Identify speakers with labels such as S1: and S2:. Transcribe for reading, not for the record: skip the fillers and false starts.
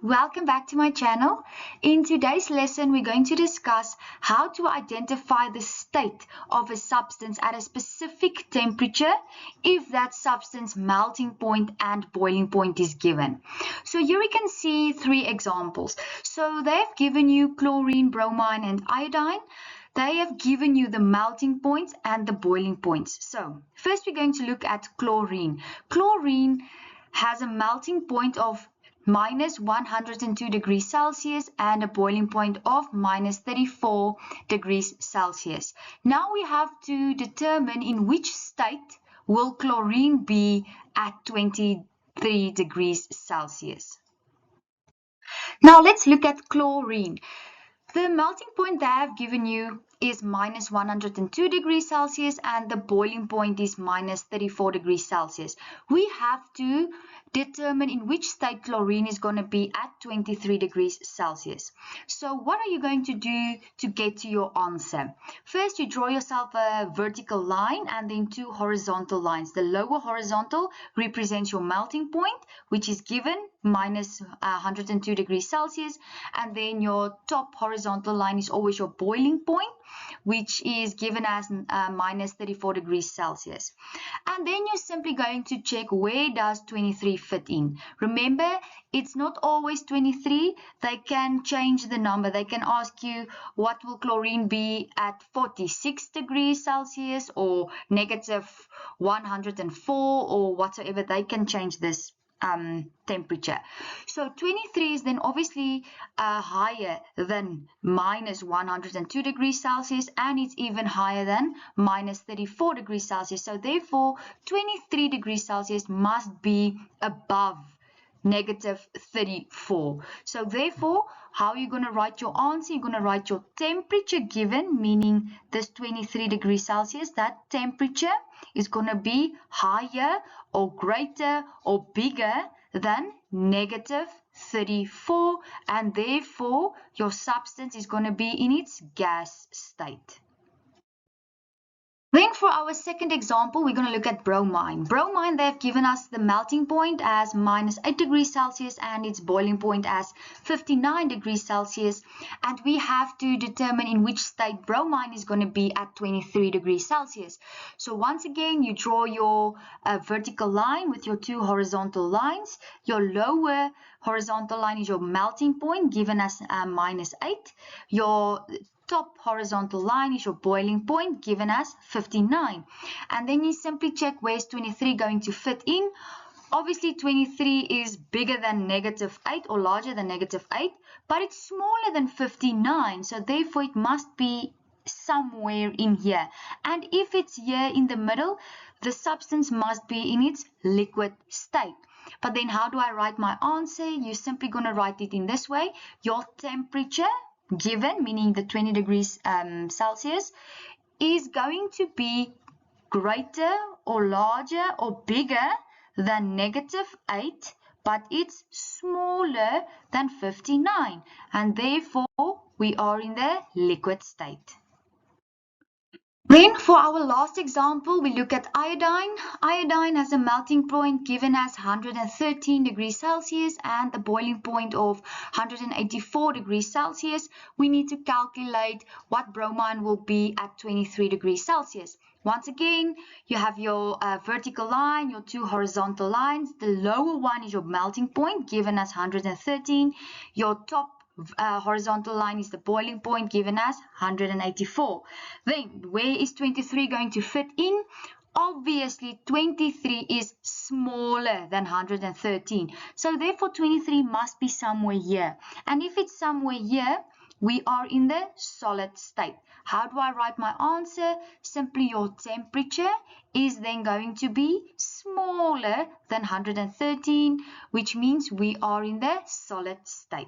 S1: welcome back to my channel. In today's lesson, we're going to discuss how to identify the state of a substance at a specific temperature if that substance melting point and boiling point is given. So here we can see three examples. So they've given you chlorine, bromine and iodine. They have given you the melting points and the boiling points. So first we're going to look at chlorine. Chlorine has a melting point of minus 102 degrees Celsius and a boiling point of minus 34 degrees Celsius. Now we have to determine in which state will chlorine be at 23 degrees Celsius. Now let's look at chlorine. The melting point they have given you is minus 102 degrees Celsius and the boiling point is minus 34 degrees Celsius. We have to determine in which state chlorine is going to be at 23 degrees Celsius. So what are you going to do to get to your answer? First, you draw yourself a vertical line and then two horizontal lines. The lower horizontal represents your melting point, which is given minus 102 degrees Celsius, and then your top horizontal line is always your boiling point, which is given as minus 34 degrees Celsius. And then you're simply going to check where does 23 fit in. Remember, it's not always 23. They can change the number. They can ask you what will chlorine be at 46 degrees Celsius or negative 104 or whatsoever. They can change this temperature. So 23 is then obviously higher than minus 102 degrees Celsius, and it's even higher than minus 34 degrees Celsius. So therefore 23 degrees Celsius must be above negative 34. So therefore, how are you going to write your answer? You're going to write your temperature given, meaning this 23 degrees Celsius, that temperature is going to be higher or greater or bigger than negative 34, and therefore your substance is going to be in its gas state. Then for our second example, we're going to look at bromine. Bromine, they've given us the melting point as minus 8 degrees Celsius and its boiling point as 59 degrees Celsius. And we have to determine in which state bromine is going to be at 23 degrees Celsius. So once again, you draw your vertical line with your two horizontal lines. Your lower horizontal line is your melting point given as minus 8. Your top horizontal line is your boiling point given as 59, and then you simply check where's 23 going to fit in. Obviously 23 is bigger than negative 8 or larger than negative 8, but it's smaller than 59, so therefore it must be somewhere in here. And if it's here in the middle, the substance must be in its liquid state. But then how do I write my answer? You're simply going to write it in this way. Your temperature given, meaning the 20 degrees Celsius, is going to be greater or larger or bigger than negative 8, but it's smaller than 59, and therefore we are in the liquid state. Then for our last example, we look at iodine. Iodine has a melting point given as 113 degrees Celsius and the boiling point of 184 degrees Celsius. We need to calculate what bromine will be at 23 degrees Celsius. Once again, you have your vertical line, your two horizontal lines. The lower one is your melting point given as 113. Your top horizontal line is the boiling point given as 184. Then where is 23 going to fit in? Obviously 23 is smaller than 113, so therefore 23 must be somewhere here, and if it's somewhere here, we are in the solid state. How do I write my answer? Simply your temperature is then going to be smaller than 113, which means we are in the solid state.